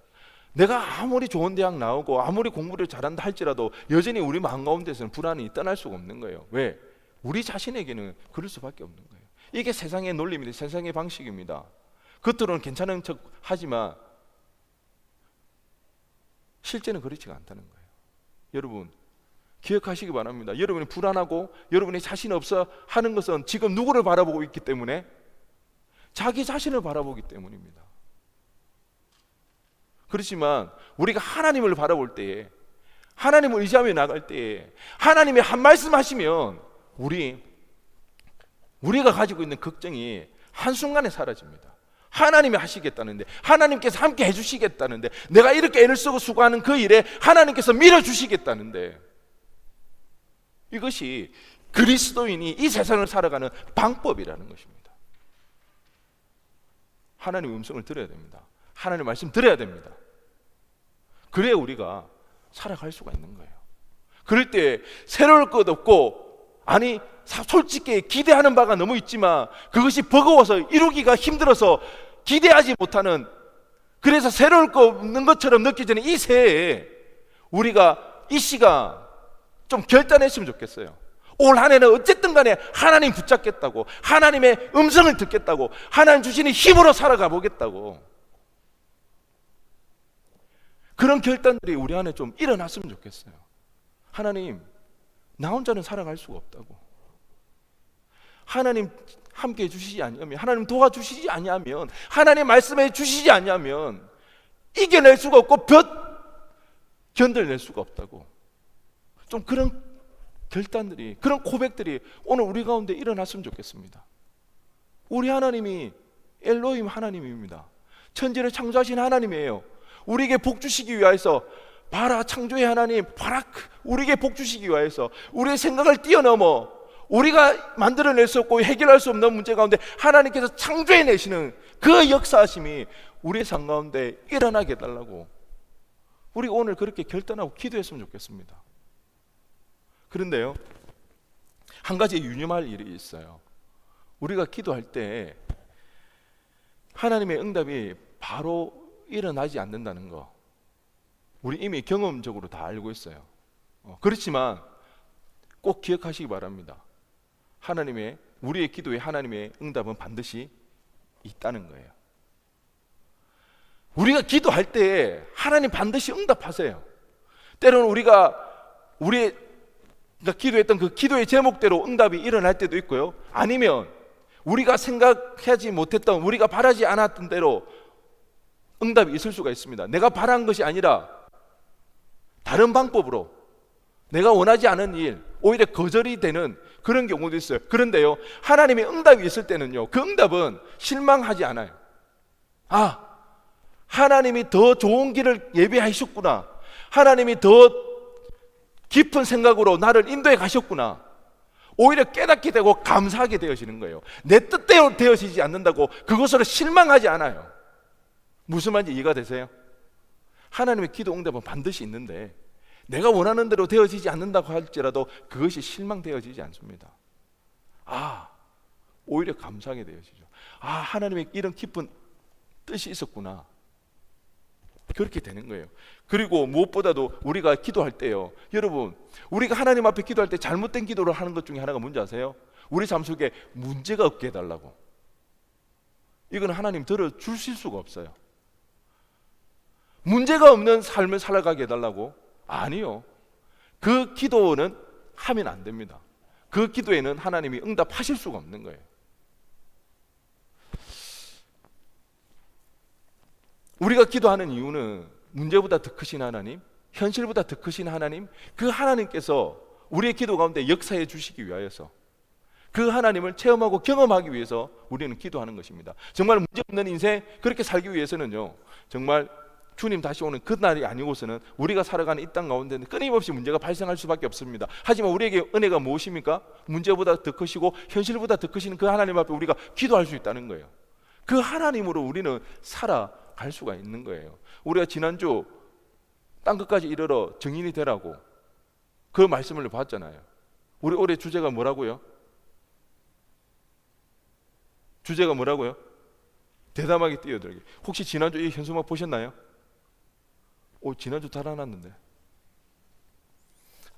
내가 아무리 좋은 대학 나오고 아무리 공부를 잘한다 할지라도 여전히 우리 마음 가운데서는 불안이 떠날 수가 없는 거예요. 왜? 우리 자신에게는 그럴 수밖에 없는 거예요. 이게 세상의 논리입니다. 세상의 방식입니다. 겉으로는 괜찮은 척 하지만 실제는 그렇지가 않다는 거예요. 여러분 기억하시기 바랍니다. 여러분이 불안하고 여러분이 자신 없어 하는 것은 지금 누구를 바라보고 있기 때문에? 자기 자신을 바라보기 때문입니다. 그렇지만 우리가 하나님을 바라볼 때에, 하나님을 의지하며 나갈 때에 하나님이 한 말씀 하시면 우리가 가지고 있는 걱정이 한순간에 사라집니다. 하나님이 하시겠다는데, 하나님께서 함께 해주시겠다는데, 내가 이렇게 애를 쓰고 수고하는 그 일에 하나님께서 밀어주시겠다는데, 이것이 그리스도인이 이 세상을 살아가는 방법이라는 것입니다. 하나님의 음성을 들어야 됩니다. 하나님의 말씀 들어야 됩니다. 그래야 우리가 살아갈 수가 있는 거예요. 그럴 때 새로울 것 없고, 아니 솔직히 기대하는 바가 너무 있지만 그것이 버거워서 이루기가 힘들어서 기대하지 못하는, 그래서 새로울 거 없는 것처럼 느껴지는 이 새해에 우리가 이 시간 좀 결단했으면 좋겠어요. 올 한 해는 어쨌든 간에 하나님 붙잡겠다고, 하나님의 음성을 듣겠다고, 하나님 주시는 힘으로 살아가 보겠다고, 그런 결단들이 우리 안에 좀 일어났으면 좋겠어요. 하나님, 나 혼자는 살아갈 수가 없다고. 하나님 함께 해주시지 않으면, 하나님 도와주시지 않으면, 하나님 말씀해 주시지 않으면 이겨낼 수가 없고 견뎌낼 수가 없다고. 좀 그런 결단들이, 그런 고백들이 오늘 우리 가운데 일어났으면 좋겠습니다. 우리 하나님이 엘로힘 하나님입니다. 천지를 창조하신 하나님이에요. 우리에게 복 주시기 위하여서, 봐라 창조의 하나님, 봐라 우리에게 복 주시기 위하여서 우리의 생각을 뛰어넘어 우리가 만들어낼 수 없고 해결할 수 없는 문제 가운데 하나님께서 창조해내시는 그 역사하심이 우리의 삶 가운데 일어나게 해달라고 우리가 오늘 그렇게 결단하고 기도했으면 좋겠습니다. 그런데요, 한 가지 유념할 일이 있어요. 우리가 기도할 때 하나님의 응답이 바로 일어나지 않는다는 거, 우리 이미 경험적으로 다 알고 있어요. 그렇지만 꼭 기억하시기 바랍니다. 우리의 기도에 하나님의 응답은 반드시 있다는 거예요. 우리가 기도할 때 하나님 반드시 응답하세요. 때로는 우리가 기도했던 그 기도의 제목대로 응답이 일어날 때도 있고요, 아니면 우리가 생각하지 못했던, 우리가 바라지 않았던 대로 응답이 있을 수가 있습니다. 내가 바란 것이 아니라 다른 방법으로 내가 원하지 않은 일, 오히려 거절이 되는 그런 경우도 있어요. 그런데요, 하나님의 응답이 있을 때는요, 그 응답은 실망하지 않아요. 하나님이 더 좋은 길을 예비하셨구나, 하나님이 더 깊은 생각으로 나를 인도해 가셨구나, 오히려 깨닫게 되고 감사하게 되어지는 거예요. 내 뜻대로 되어지지 않는다고 그것으로 실망하지 않아요. 무슨 말인지 이해가 되세요? 하나님의 기도 응답은 반드시 있는데 내가 원하는 대로 되어지지 않는다고 할지라도 그것이 실망되어지지 않습니다. 오히려 감사하게 되어지죠. 하나님의 이런 깊은 뜻이 있었구나, 그렇게 되는 거예요. 그리고 무엇보다도 우리가 기도할 때요, 여러분, 우리가 하나님 앞에 기도할 때 잘못된 기도를 하는 것 중에 하나가 뭔지 아세요? 우리 삶 속에 문제가 없게 해달라고. 이건 하나님 들어주실 수가 없어요. 문제가 없는 삶을 살아가게 해달라고? 아니요. 그 기도는 하면 안 됩니다. 그 기도에는 하나님이 응답하실 수가 없는 거예요. 우리가 기도하는 이유는 문제보다 더 크신 하나님, 현실보다 더 크신 하나님, 그 하나님께서 우리의 기도 가운데 역사해 주시기 위하여서, 그 하나님을 체험하고 경험하기 위해서 우리는 기도하는 것입니다. 정말 문제없는 인생 그렇게 살기 위해서는요, 정말 주님 다시 오는 그 날이 아니고서는 우리가 살아가는 이 땅 가운데는 끊임없이 문제가 발생할 수밖에 없습니다. 하지만 우리에게 은혜가 무엇입니까? 문제보다 더 크시고 현실보다 더 크신 그 하나님 앞에 우리가 기도할 수 있다는 거예요. 그 하나님으로 우리는 살아갈 수가 있는 거예요. 우리가 지난주 땅끝까지 이르러 증인이 되라고 그 말씀을 봤잖아요. 우리 올해 주제가 뭐라고요? 주제가 뭐라고요? 대담하게 뛰어들기. 혹시 지난주 이 현수막 보셨나요? 지난주 달아났는데.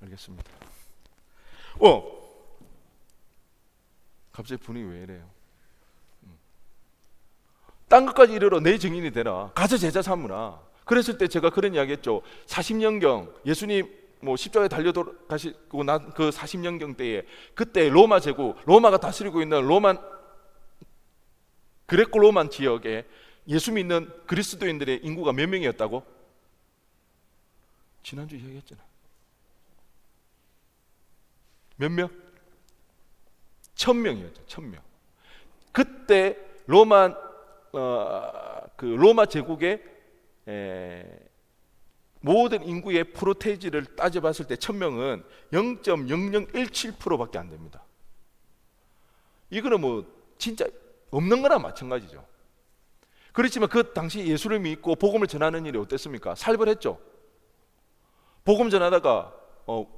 알겠습니다. 갑자기 분위기 왜 이래요? 땅끝까지 이르러 내 증인이 되라, 가서 제자 삼으라. 그랬을 때 제가 그런 이야기 했죠. 40년경 예수님 십자가에 달려 가시고 난 그 40년경 때에, 그때 로마 제국, 로마가 다스리고 있는 그레코 로만 지역에 예수 믿는 그리스도인들의 인구가 몇 명이었다고? 지난주 이야기했잖아요. 몇 명? 1000명이었죠. 1000명. 그때 로마 제국의 모든 인구의 프로테이지를 따져봤을 때 1000명은 0.0017%밖에 안 됩니다. 이거는 진짜 없는 거나 마찬가지죠. 그렇지만 그 당시 예수를 믿고 복음을 전하는 일이 어땠습니까? 살벌했죠. 복음 전하다가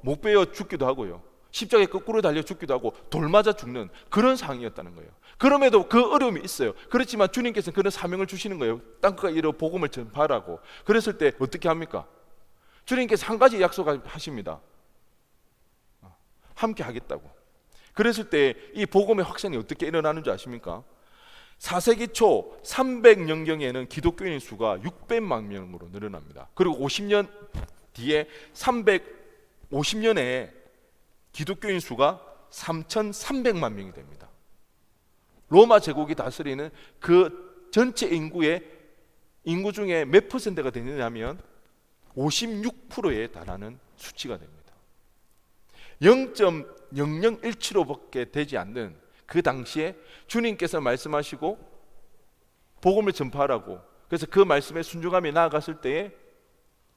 목 베어 죽기도 하고요, 십자가에 거꾸로 달려 죽기도 하고 돌 맞아 죽는 그런 상황이었다는 거예요. 그럼에도 그 어려움이 있어요. 그렇지만 주님께서는 그런 사명을 주시는 거예요. 땅끝까지 이르러 복음을 전파하라고. 그랬을 때 어떻게 합니까? 주님께서 한 가지 약속하십니다. 함께 하겠다고. 그랬을 때 이 복음의 확산이 어떻게 일어나는 줄 아십니까? 4세기 초 300년경에는 기독교인 수가 600만 명으로 늘어납니다. 그리고 50년 뒤에 350년에 기독교인 수가 3,300만 명이 됩니다. 로마 제국이 다스리는 그 전체 인구 중에 몇 퍼센트가 되느냐면 56%에 달하는 수치가 됩니다. 0.0017%밖에 되지 않는 그 당시에 주님께서 말씀하시고 복음을 전파하라고, 그래서 그 말씀에 순종하며 나아갔을 때에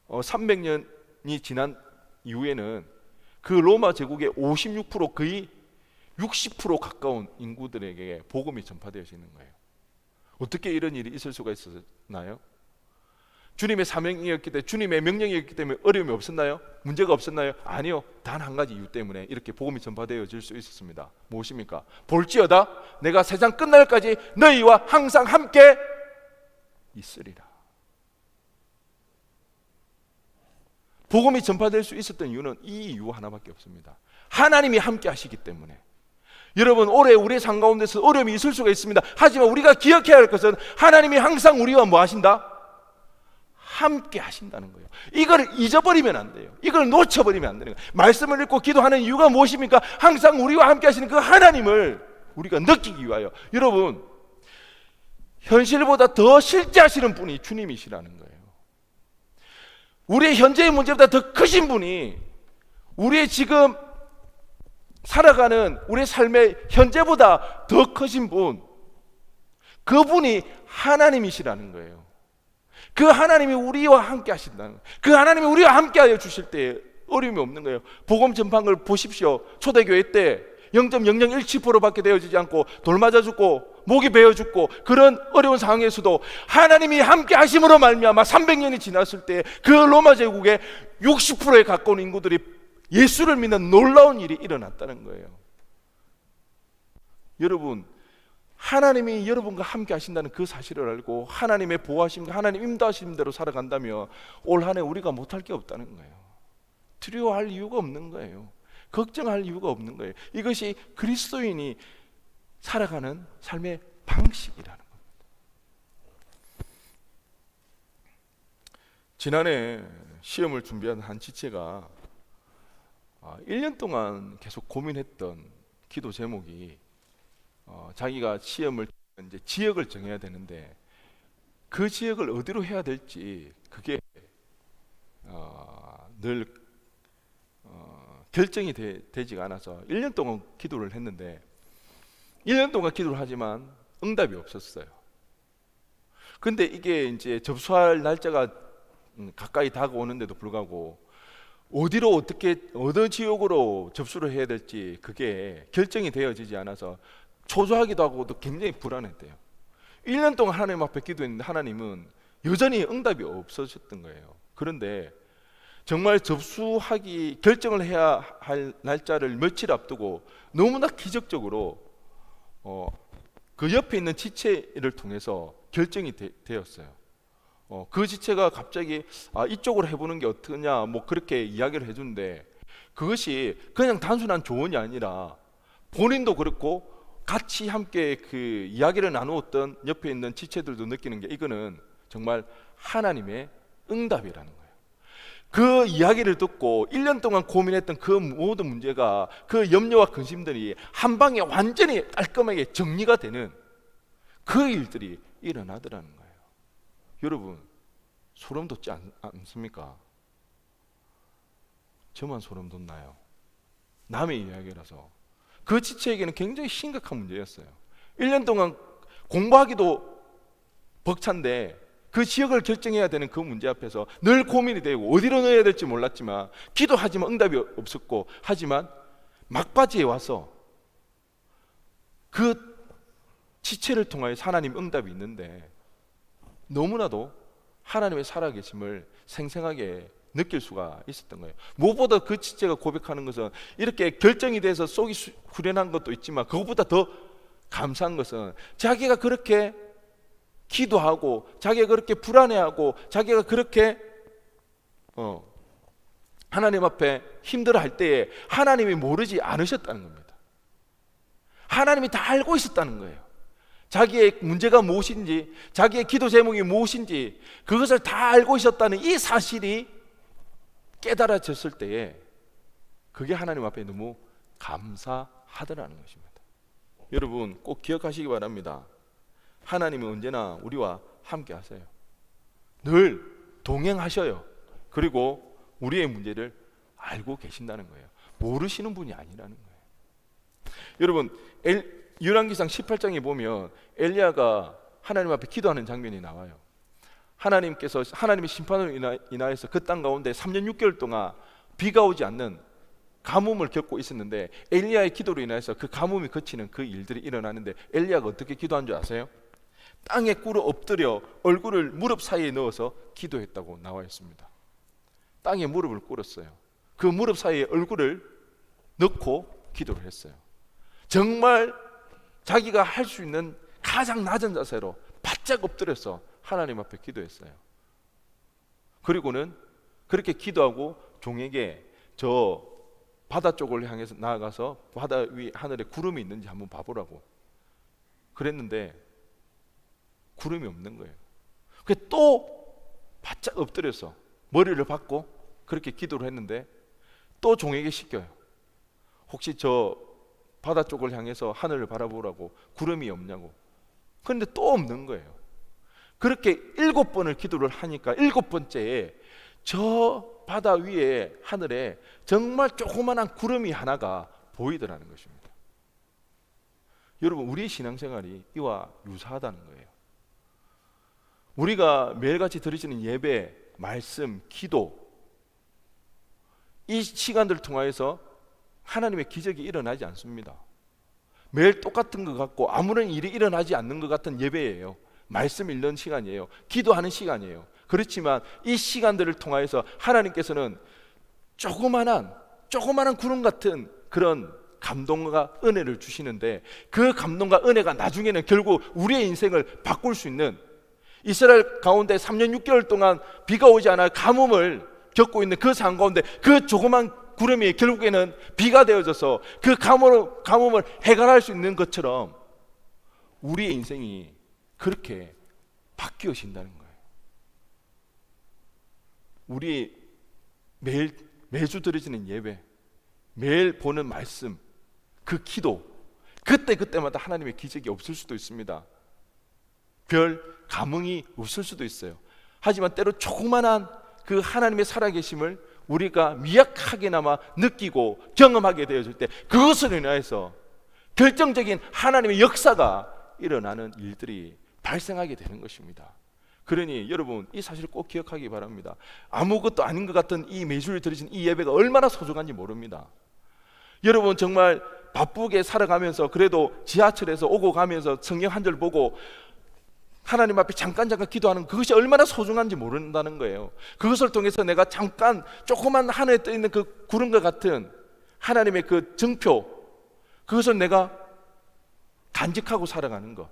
300년이 지난 이후에는 그 로마 제국의 56%, 거의 60% 가까운 인구들에게 복음이 전파되어지는 거예요. 어떻게 이런 일이 있을 수가 있었나요? 주님의 사명이었기 때문에, 주님의 명령이었기 때문에 어려움이 없었나요? 문제가 없었나요? 아니요. 단 한 가지 이유 때문에 이렇게 복음이 전파되어질 수 있었습니다. 무엇입니까? 볼지어다 내가 세상 끝날까지 너희와 항상 함께 있으리라. 복음이 전파될 수 있었던 이유는 이 이유 하나밖에 없습니다. 하나님이 함께 하시기 때문에. 여러분, 올해 우리의 삶 가운데서 어려움이 있을 수가 있습니다. 하지만 우리가 기억해야 할 것은 하나님이 항상 우리와 뭐 하신다? 함께 하신다는 거예요. 이걸 잊어버리면 안 돼요. 이걸 놓쳐버리면 안 되는 거예요. 말씀을 읽고 기도하는 이유가 무엇입니까? 항상 우리와 함께 하시는 그 하나님을 우리가 느끼기 위하여. 여러분, 현실보다 더 실제하시는 분이 주님이시라는 거예요. 우리의 현재의 문제보다 더 크신 분이 우리의 지금 살아가는 우리의 삶의 현재보다 더 크신 분, 그분이 하나님이시라는 거예요. 그 하나님이 우리와 함께 하신다는 거예요. 그 하나님이 우리와 함께 하여 주실 때 어려움이 없는 거예요. 복음 전파한 걸 보십시오. 초대교회 때 0.0017%밖에 되어지지 않고 돌 맞아 죽고 목이 베어 죽고 그런 어려운 상황에서도 하나님이 함께 하심으로 말미암아 300년이 지났을 때 그 로마 제국의 60%에 가까운 인구들이 예수를 믿는 놀라운 일이 일어났다는 거예요. 여러분, 하나님이 여러분과 함께 하신다는 그 사실을 알고 하나님의 보호하심과 하나님 인도하심 대로 살아간다면 올 한 해 우리가 못할 게 없다는 거예요. 두려워할 이유가 없는 거예요. 걱정할 이유가 없는 거예요. 이것이 그리스도인이 살아가는 삶의 방식이라는 겁니다. 지난해 시험을 준비한 한 지체가 1년 동안 계속 고민했던 기도 제목이 자기가 시험을 이제 지역을 정해야 되는데 그 지역을 어디로 해야 될지 그게 늘 결정이 되지가 않아서 1년 동안 기도를 했는데 1년 동안 기도를 하지만 응답이 없었어요. 근데 이게 이제 접수할 날짜가 가까이 다가오는데도 불구하고 어디로 어떻게 어느 지역으로 접수를 해야 될지 그게 결정이 되어지지 않아서 초조하기도 하고 또 굉장히 불안했대요. 1년 동안 하나님 앞에 기도했는데 하나님은 여전히 응답이 없으셨던 거예요. 그런데 정말 접수하기 결정을 해야 할 날짜를 며칠 앞두고 너무나 기적적으로 그 옆에 있는 지체를 통해서 결정이 되었어요. 그 지체가 갑자기 이쪽으로 해보는 게 어떠냐 뭐 그렇게 이야기를 해주는데 그것이 그냥 단순한 조언이 아니라 본인도 그렇고 같이 함께 그 이야기를 나누었던 옆에 있는 지체들도 느끼는 게 이거는 정말 하나님의 응답이라는 거예요. 그 이야기를 듣고 1년 동안 고민했던 그 모든 문제가 그 염려와 근심들이 한 방에 완전히 깔끔하게 정리가 되는 그 일들이 일어나더라는 거예요. 여러분, 소름 돋지 않습니까? 저만 소름 돋나요? 남의 이야기라서. 그 지체에게는 굉장히 심각한 문제였어요. 1년 동안 공부하기도 벅찬데 그 지역을 결정해야 되는 그 문제 앞에서 늘 고민이 되고 어디로 넣어야 될지 몰랐지만 기도하지만 응답이 없었고 하지만 막바지에 와서 그 지체를 통하여 하나님 응답이 있는데 너무나도 하나님의 살아계심을 생생하게 느낄 수가 있었던 거예요. 무엇보다 그 지체가 고백하는 것은 이렇게 결정이 돼서 속이 후련한 것도 있지만 그것보다 더 감사한 것은 자기가 그렇게 기도하고 자기가 그렇게 불안해하고 자기가 그렇게 하나님 앞에 힘들어할 때에 하나님이 모르지 않으셨다는 겁니다. 하나님이 다 알고 있었다는 거예요. 자기의 문제가 무엇인지 자기의 기도 제목이 무엇인지 그것을 다 알고 있었다는 이 사실이 깨달아졌을 때에 그게 하나님 앞에 너무 감사하더라는 것입니다. 여러분 꼭 기억하시기 바랍니다. 하나님은 언제나 우리와 함께 하세요. 늘 동행하셔요. 그리고 우리의 문제를 알고 계신다는 거예요. 모르시는 분이 아니라는 거예요. 여러분 열왕기상 18장에 보면 엘리야가 하나님 앞에 기도하는 장면이 나와요. 하나님께서 하나님의 심판으로 인하여서 그 땅 가운데 3년 6개월 동안 비가 오지 않는 가뭄을 겪고 있었는데 엘리야의 기도로 인해서 그 가뭄이 그치는 그 일들이 일어나는데 엘리야가 어떻게 기도한 줄 아세요? 땅에 꿇어 엎드려 얼굴을 무릎 사이에 넣어서 기도했다고 나와 있습니다. 땅에 무릎을 꿇었어요. 그 무릎 사이에 얼굴을 넣고 기도를 했어요. 정말 자기가 할 수 있는 가장 낮은 자세로 바짝 엎드려서 하나님 앞에 기도했어요. 그리고는 그렇게 기도하고 종에게 저 바다 쪽을 향해서 나아가서 바다 위 하늘에 구름이 있는지 한번 봐보라고 그랬는데 구름이 없는 거예요. 또 바짝 엎드려서 머리를 박고 그렇게 기도를 했는데 또 종에게 시켜요. 혹시 저 바다 쪽을 향해서 하늘을 바라보라고 구름이 없냐고. 그런데 또 없는 거예요. 그렇게 7번을 기도를 하니까 7번째에 저 바다 위에 하늘에 정말 조그만한 구름이 하나가 보이더라는 것입니다. 여러분, 우리의 신앙생활이 이와 유사하다는 거예요. 우리가 매일같이 드리시는 예배, 말씀, 기도, 이 시간들을 통하여서 하나님의 기적이 일어나지 않습니다. 매일 똑같은 것 같고 아무런 일이 일어나지 않는 것 같은 예배예요. 말씀 읽는 시간이에요. 기도하는 시간이에요. 그렇지만 이 시간들을 통하여서 하나님께서는 조그만한 구름 같은 그런 감동과 은혜를 주시는데, 그 감동과 은혜가 나중에는 결국 우리의 인생을 바꿀 수 있는, 이스라엘 가운데 3년 6개월 동안 비가 오지 않아 가뭄을 겪고 있는 그 상황 가운데 그 조그만 구름이 결국에는 비가 되어져서 그 가뭄을 해결할 수 있는 것처럼 우리의 인생이 그렇게 바뀌어진다는 거예요. 우리 매주 드려지는 예배, 매일 보는 말씀, 그 기도, 그때마다 하나님의 기적이 없을 수도 있습니다. 별 감흥이 없을 수도 있어요. 하지만 때로 조그만한 그 하나님의 살아계심을 우리가 미약하게나마 느끼고 경험하게 되어질 때 그것으로 인하여서 결정적인 하나님의 역사가 일어나는 일들이 발생하게 되는 것입니다. 그러니 여러분, 이 사실을 꼭 기억하기 바랍니다. 아무것도 아닌 것 같은 이 매주일 드리신 이 예배가 얼마나 소중한지 모릅니다. 여러분, 정말 바쁘게 살아가면서 그래도 지하철에서 오고 가면서 성경 한 절 보고 하나님 앞에 잠깐 기도하는 그것이 얼마나 소중한지 모른다는 거예요. 그것을 통해서 내가 잠깐 조그만 하늘에 떠 있는 그 구름과 같은 하나님의 그 증표, 그것을 내가 간직하고 살아가는 것,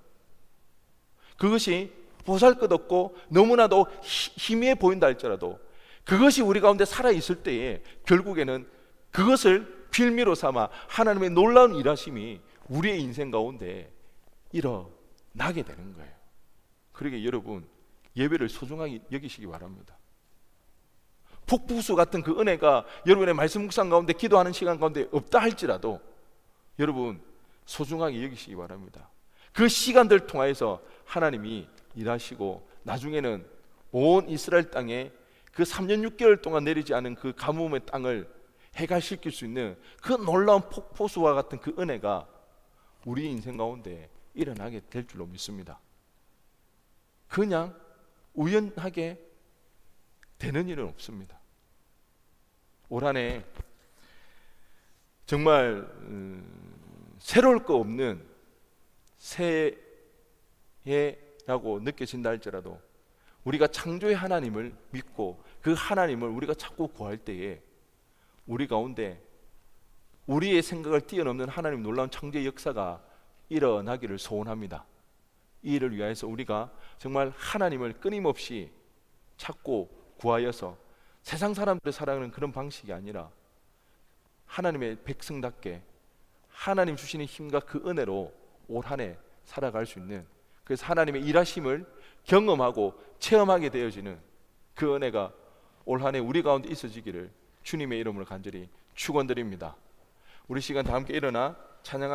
그것이 보잘것없고 너무나도 희미해 보인다 할지라도 그것이 우리 가운데 살아있을 때에 결국에는 그것을 빌미로 삼아 하나님의 놀라운 일하심이 우리의 인생 가운데 일어나게 되는 거예요. 그러게 여러분, 예배를 소중하게 여기시기 바랍니다. 폭풍수 같은 그 은혜가 여러분의 말씀 묵상 가운데, 기도하는 시간 가운데 없다 할지라도 여러분 소중하게 여기시기 바랍니다. 그 시간들 통하여서 하나님이 일하시고 나중에는 온 이스라엘 땅에 그 3년 6개월 동안 내리지 않은 그 가뭄의 땅을 해갈시킬 수 있는 그 놀라운 폭포수와 같은 그 은혜가 우리 인생 가운데 일어나게 될 줄로 믿습니다. 그냥 우연하게 되는 일은 없습니다. 올 한 해 정말 새로울 거 없는 새해라고 느껴진다 할지라도 우리가 창조의 하나님을 믿고 그 하나님을 우리가 자꾸 구할 때에 우리 가운데 우리의 생각을 뛰어넘는 하나님 놀라운 창조의 역사가 일어나기를 소원합니다. 이 일을 위하여서 우리가 정말 하나님을 끊임없이 찾고 구하여서 세상 사람들이 살아가는 그런 방식이 아니라 하나님의 백성답게 하나님 주시는 힘과 그 은혜로 올 한 해 살아갈 수 있는, 그래서 하나님의 일하심을 경험하고 체험하게 되어지는 그 은혜가 올 한 해 우리 가운데 있어지기를 주님의 이름으로 간절히 축원드립니다. 우리 시간 다 함께 일어나 찬양하